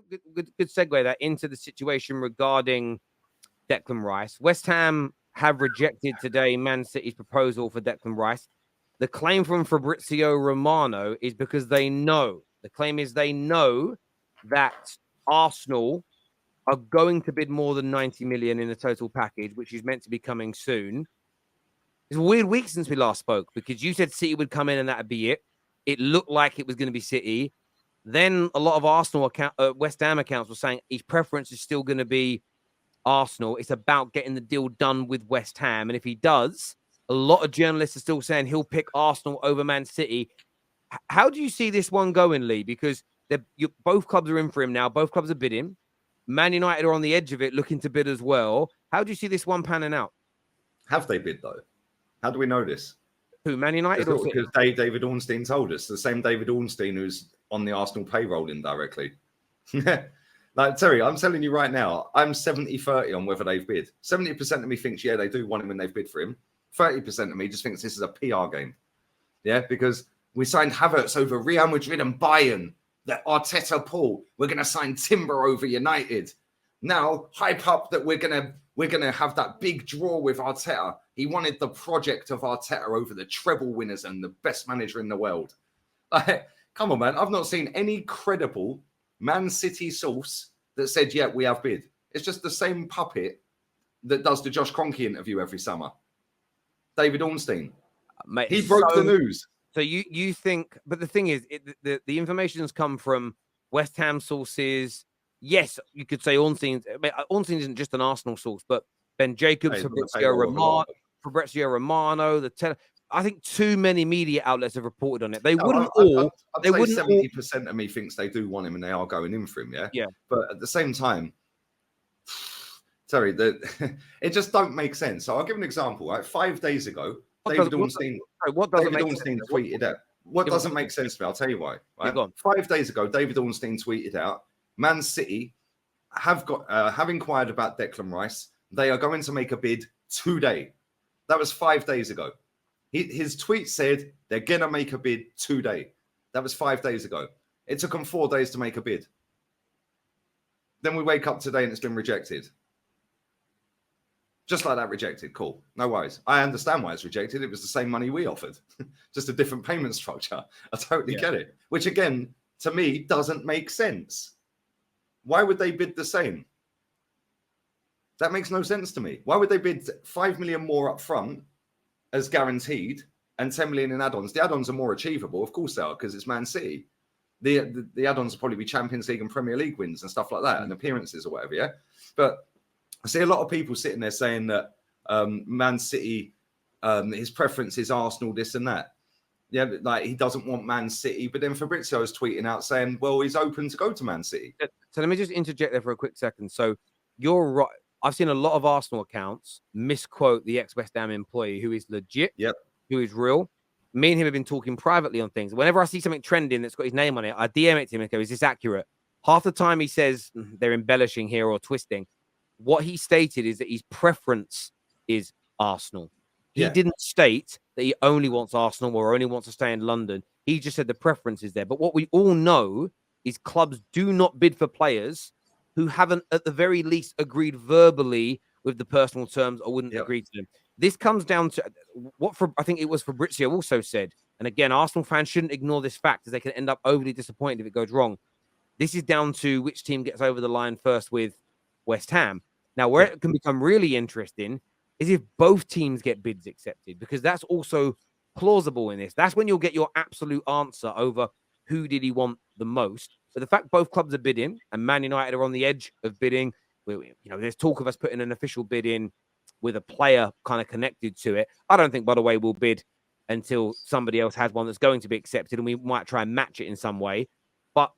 good segue that into the situation regarding Declan Rice. West Ham have rejected today Man City's proposal for Declan Rice. The claim from Fabrizio Romano is because they know that Arsenal are going to bid more than 90 million in the total package, which is meant to be coming soon. It's a weird week since we last spoke because you said City would come in and that'd be it. It looked like it was going to be City. Then a lot of Arsenal West Ham accounts were saying his preference is still going to be Arsenal. It's about getting the deal done with West Ham. And if he does, a lot of journalists are still saying he'll pick Arsenal over Man City. How do you see this one going, Lee? Because both clubs are in for him now. Both clubs are bidding. Man United are on the edge of it, looking to bid as well. How do you see this one panning out? Have they bid, though? How do we know this? Who, Man United or City? Because David Ornstein told us. The same David Ornstein who's on the Arsenal payroll indirectly. Like, Terry, I'm telling you right now, I'm 70-30 on whether they've bid. 70% of me thinks, yeah, they do want him and they've bid for him. 30% of me just thinks this is a PR game. Yeah, because we signed Havertz over Real Madrid and Bayern. That Arteta pull. We're going to sign Timber over United. Now, hype up that we're gonna have that big draw with Arteta. He wanted the project of Arteta over the treble winners and the best manager in the world. Like, come on, man. I've not seen any credible Man City source that said, yeah, we have bid. It's just the same puppet that does the Josh Kroenke interview every summer. David Ornstein. Mate, he broke the news. So you think, but the thing is, the information has come from West Ham sources. Yes, you could say Ornstein isn't just an Arsenal source, but Ben Jacobs, Fabrizio Romano, I think too many media outlets have reported on it. They wouldn't all. I'd say 70% of me thinks they do want him and they are going in for him. Yeah. Yeah. But at the same time, sorry, it just don't make sense. So I'll give an example. Right, 5 days ago, David Ornstein tweeted out. What doesn't make sense to me? I'll tell you why. Right? 5 days ago, David Ornstein tweeted out, Man City have inquired about Declan Rice. They are going to make a bid today. That was 5 days ago. His tweet said they're going to make a bid today. That was 5 days ago. It took them 4 days to make a bid. Then we wake up today and it's been rejected. Just like that, rejected. Cool. No worries. I understand why it's rejected. It was the same money we offered. Just a different payment structure. I totally get it. Which, again, to me, doesn't make sense. Why would they bid the same? That makes no sense to me. Why would they bid 5 million more up front as guaranteed and 10 million in add-ons? The add-ons are more achievable. Of course they are, because it's Man City. The add-ons will probably be Champions League and Premier League wins and stuff like that, and appearances or whatever, yeah? But I see a lot of people sitting there saying that Man City, his preference is Arsenal, this and that. Yeah, but like he doesn't want Man City. But then Fabrizio is tweeting out saying, well, he's open to go to Man City. So let me just interject there for a quick second. So you're right. I've seen a lot of Arsenal accounts misquote the ex-West Ham employee who is legit, who is real. Me and him have been talking privately on things. Whenever I see something trending that's got his name on it, I DM it to him and go, is this accurate? Half the time he says they're embellishing here or twisting. What he stated is that his preference is Arsenal. He didn't state that he only wants Arsenal or only wants to stay in London. He just said the preference is there. But what we all know is clubs do not bid for players who haven't, at the very least, agreed verbally with the personal terms or wouldn't agree to them. This comes down to what I think it was Fabrizio also said. And again, Arsenal fans shouldn't ignore this fact, as they can end up overly disappointed if it goes wrong. This is down to which team gets over the line first with West Ham. Now, where it can become really interesting is if both teams get bids accepted, because that's also plausible in this. That's when you'll get your absolute answer over who did he want the most. But the fact both clubs are bidding and Man United are on the edge of bidding, there's talk of us putting an official bid in with a player kind of connected to it. I don't think, by the way, we'll bid until somebody else has one that's going to be accepted, and we might try and match it in some way. But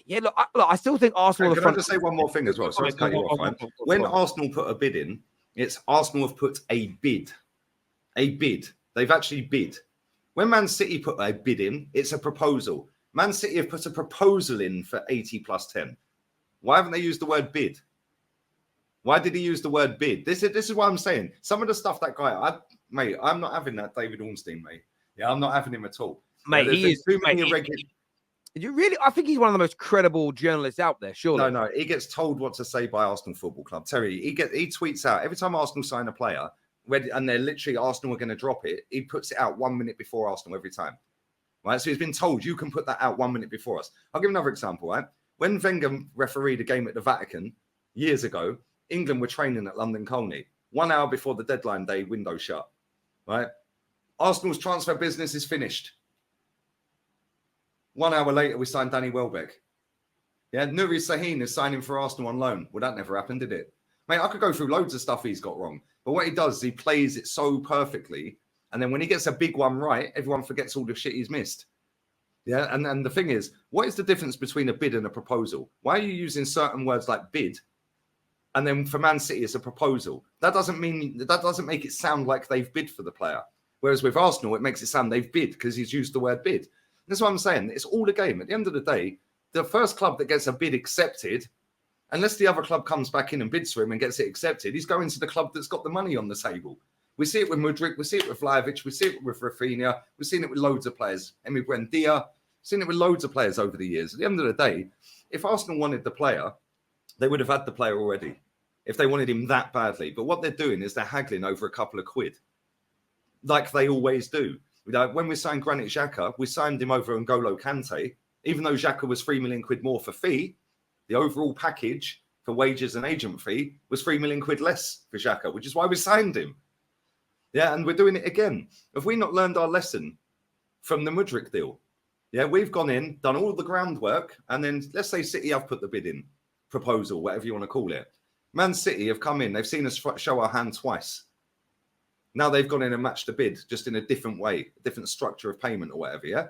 yeah, look, I still think Arsenal. Can I just say one more thing as well? Sorry to cut you off, right? When Arsenal put a bid in, it's Arsenal have put a bid. A bid. They've actually bid. When Man City put a bid in, it's a proposal. Man City have put a proposal in for 80 plus 10. Why haven't they used the word bid? Why did he use the word bid? This is what I'm saying. Some of the stuff that guy, I'm not having that David Ornstein, mate. Yeah, I'm not having him at all. Mate, he is too many irregular. You really? I think he's one of the most credible journalists out there. Surely. No, he gets told what to say by Arsenal Football Club. Terry, he tweets out every time Arsenal sign a player, and they're literally Arsenal are going to drop it. He puts it out 1 minute before Arsenal every time. Right, so he's been told you can put that out 1 minute before us. I'll give another example. Right, when Wenger refereed a game at the Vatican years ago, England were training at London Colney 1 hour before the deadline day window shut. Right, Arsenal's transfer business is finished. 1 hour later, we signed Danny Welbeck. Yeah, Nuri Sahin is signing for Arsenal on loan. Well, that never happened, did it? Mate, I could go through loads of stuff he's got wrong. But what he does is he plays it so perfectly. And then when he gets a big one right, everyone forgets all the shit he's missed. Yeah, and the thing is, what is the difference between a bid and a proposal? Why are you using certain words like bid? And then for Man City, it's a proposal. That doesn't make it sound like they've bid for the player. Whereas with Arsenal, it makes it sound they've bid because he's used the word bid. That's what I'm saying. It's all a game. At the end of the day, the first club that gets a bid accepted, unless the other club comes back in and bids for him and gets it accepted, he's going to the club that's got the money on the table. We see it with Mudryk, we see it with Vlahovic, we see it with Rafinha, we've seen it with loads of players. Emi Buendia, we've seen it with loads of players over the years. At the end of the day, if Arsenal wanted the player, they would have had the player already, if they wanted him that badly. But what they're doing is they're haggling over a couple of quid, like they always do. When we signed Granit Xhaka, we signed him over N'Golo Kante. Even though Xhaka was 3 million quid more for fee, the overall package for wages and agent fee was 3 million quid less for Xhaka, which is why we signed him. Yeah, and we're doing it again. Have we not learned our lesson from the Mudryk deal? Yeah, we've gone in, done all the groundwork, and then let's say City have put the bid in, proposal, whatever you want to call it. Man City have come in, they've seen us show our hand twice. Now they've gone in and matched the bid, just in a different way, a different structure of payment or whatever, yeah?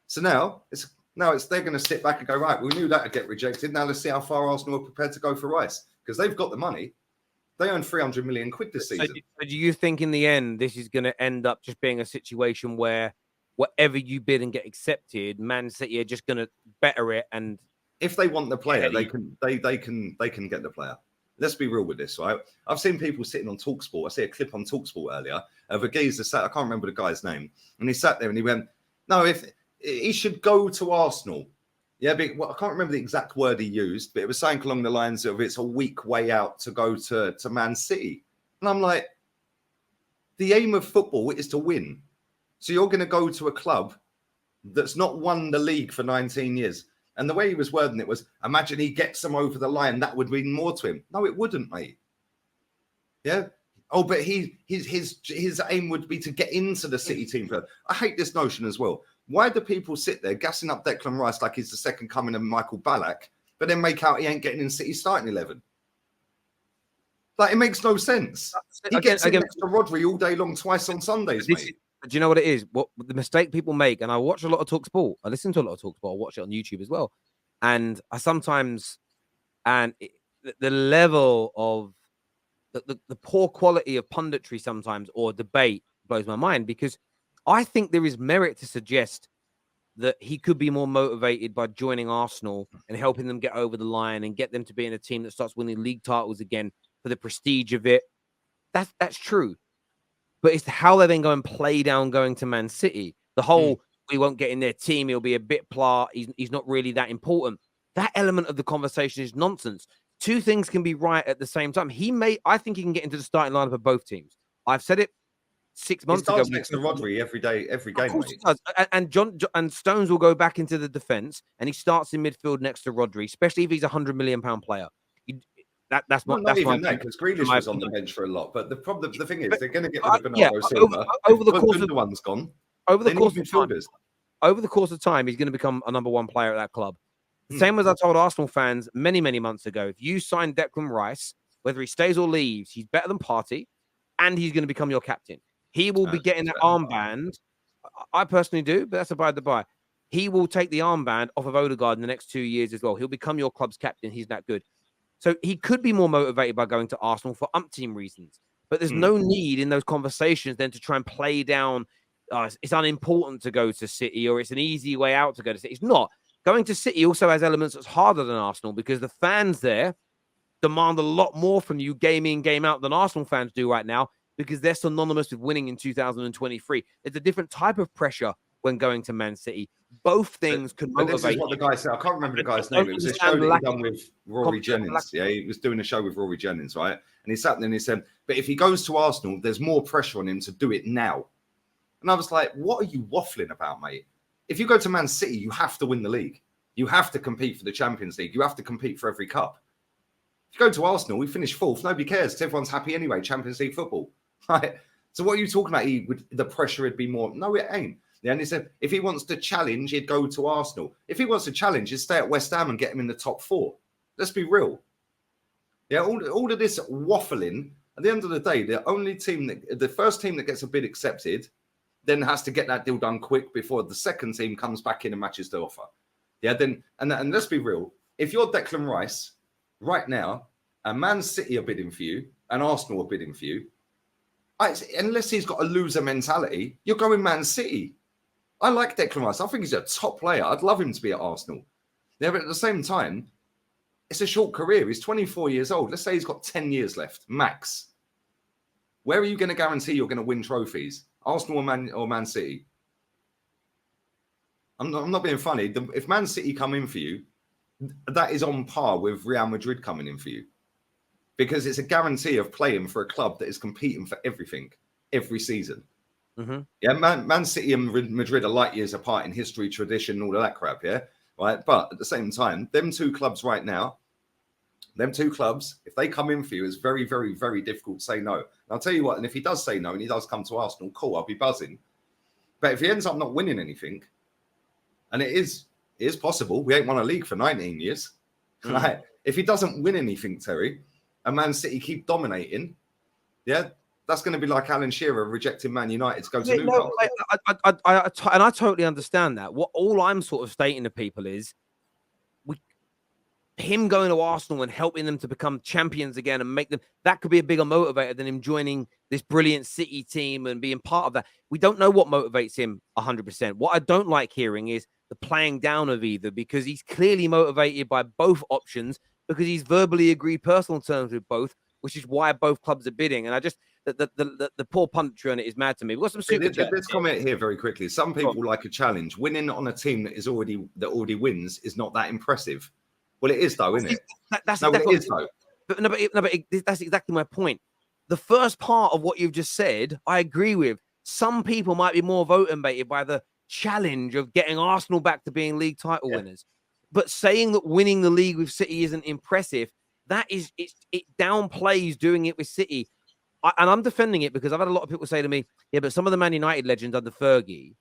So now they're going to sit back and go, right, we knew that would get rejected. Now let's see how far Arsenal are prepared to go for Rice. Because they've got the money. They earn 300 million quid this season. So do you think in the end, this is going to end up just being a situation where whatever you bid and get accepted, Man City are just going to better it? And if they want the player, they can get the player. Let's be real with this, right? I've seen people sitting on TalkSport. I see a clip on TalkSport earlier of a geezer sat, I can't remember the guy's name. And he sat there and he went, no, if he should go to Arsenal. Yeah, but, well, I can't remember the exact word he used, but it was something along the lines of it's a weak way out to go to Man City. And I'm like, the aim of football is to win. So you're going to go to a club that's not won the league for 19 years. And the way he was wording it was, imagine he gets them over the line. That would mean more to him. No, it wouldn't, mate. Yeah. Oh, but his aim would be to get into the City team. I hate this notion as well. Why do people sit there gassing up Declan Rice like he's the second coming of Michael Ballack, but then make out he ain't getting in City starting 11? Like, it makes no sense. He gets in next to Rodri all day long, twice on Sundays, mate. Do you know what it is? What the mistake people make, and I watch a lot of TalkSport. I listen to a lot of TalkSport. I watch it on YouTube as well. And I sometimes, the level of the poor quality of punditry sometimes or debate blows my mind, because I think there is merit to suggest that he could be more motivated by joining Arsenal and helping them get over the line and get them to be in a team that starts winning league titles again for the prestige of it. That's true. But it's how they then go and play down going to Man City. The whole, we won't get in their team, he'll be a bit blah, he's not really that important. That element of the conversation is nonsense. Two things can be right at the same time. I think he can get into the starting lineup of both teams. I've said it 6 months ago. He starts next to Rodri every game. Of course he does. And Stones will go back into the defense, and he starts in midfield next to Rodri, especially if he's a £100 million player. That's not even that, because Grealish was on the bench for a lot. But the thing is, they're going to get rid of Bernardo Silva. Over the course of one's gone. Over the course of time, he's going to become a number one player at that club. Same as I told Arsenal fans many, many months ago. If you sign Declan Rice, whether he stays or leaves, he's better than Partey, and he's going to become your captain. He will be getting that armband. I personally do, but that's a by the by. He will take the armband off of Odegaard in the next 2 years as well. He'll become your club's captain. He's that good. So he could be more motivated by going to Arsenal for umpteen reasons. But there's no need in those conversations then to try and play down, it's unimportant to go to City, or it's an easy way out to go to City. It's not. Going to City also has elements that's harder than Arsenal, because the fans there demand a lot more from you game in, game out than Arsenal fans do right now, because they're synonymous with winning in 2023. It's a different type of pressure when going to Man City. Both things could motivate. But this is what the guy said. I can't remember the guy's name. It was a show that he done with Rory Jennings. Yeah, he was doing a show with Rory Jennings, right? And he sat there and he said, but if he goes to Arsenal, there's more pressure on him to do it now. And I was like, what are you waffling about, mate? If you go to Man City, you have to win the league. You have to compete for the Champions League. You have to compete for every cup. If you go to Arsenal, we finish fourth. Nobody cares. Everyone's happy anyway. Champions League football. Right? So what are you talking about? The pressure would be more. No, it ain't. Yeah, and he said if he wants to challenge, he'd go to Arsenal. If he wants to challenge, he'd stay at West Ham and get him in the top 4. Let's be real. Yeah, all of this waffling. At the end of the day, the first team that gets a bid accepted, then has to get that deal done quick before the second team comes back in and matches the offer. Yeah, then and let's be real. If you're Declan Rice right now, and Man City are bidding for you, and Arsenal are bidding for you, unless he's got a loser mentality, you're going Man City. I like Declan Rice. I think he's a top player. I'd love him to be at Arsenal. Yeah, but at the same time, it's a short career. He's 24 years old. Let's say he's got 10 years left, max. Where are you going to guarantee you're going to win trophies? Arsenal or Man City? I'm not being funny. If Man City come in for you, that is on par with Real Madrid coming in for you. Because it's a guarantee of playing for a club that is competing for everything, every season. Mm-hmm. Yeah, Man City and Madrid are light years apart in history, tradition, all of that crap, yeah? Right? But at the same time, them two clubs right now, if they come in for you, it's very, very, very difficult to say no. And I'll tell you what, and if he does say no and he does come to Arsenal, cool, I'll be buzzing. But if he ends up not winning anything, and it is possible, we ain't won a league for 19 years. Mm. Right? If he doesn't win anything, Terry, and Man City keep dominating, yeah, that's going to be like Alan Shearer rejecting Man United to go to Newcastle. No, I totally understand that. All I'm sort of stating to people is him going to Arsenal and helping them to become champions again and make them, that could be a bigger motivator than him joining this brilliant City team and being part of that. We don't know what motivates him 100%. What I don't like hearing is the playing down of either, because he's clearly motivated by both options, because he's verbally agreed personal terms with both, which is why both clubs are bidding. And I just, the poor punditry on it is mad to me. We've got some super Let's comment here very quickly. Some people like a challenge. Winning on a team that already wins is not that impressive. Well, it is though, isn't it? That's exactly my point. The first part of what you've just said, I agree with. Some people might be more motivated by the challenge of getting Arsenal back to being league title winners. But saying that winning the league with City isn't impressive, it downplays doing it with City. And I'm defending it because I've had a lot of people say to me, yeah, but some of the Man United legends under Fergie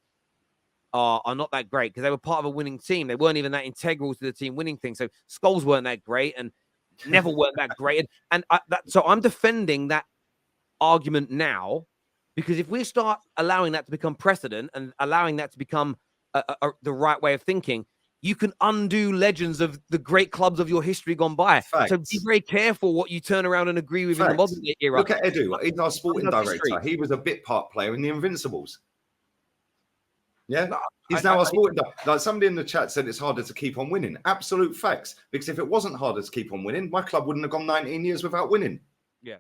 are not that great because they were part of a winning team. They weren't even that integral to the team winning thing. So Scholes weren't that great and Neville weren't that great. So I'm defending that argument now, because if we start allowing that to become precedent and allowing that to become the right way of thinking, you can undo legends of the great clubs of your history gone by. Facts. So be very careful what you turn around and agree with in the modern day era. Look at Edu. He's our sporting director. He was a bit part player in the Invincibles. Yeah, he's now our sporting director. Like somebody in the chat said it's harder to keep on winning. Absolute facts. Because if it wasn't harder to keep on winning, my club wouldn't have gone 19 years without winning. Yeah.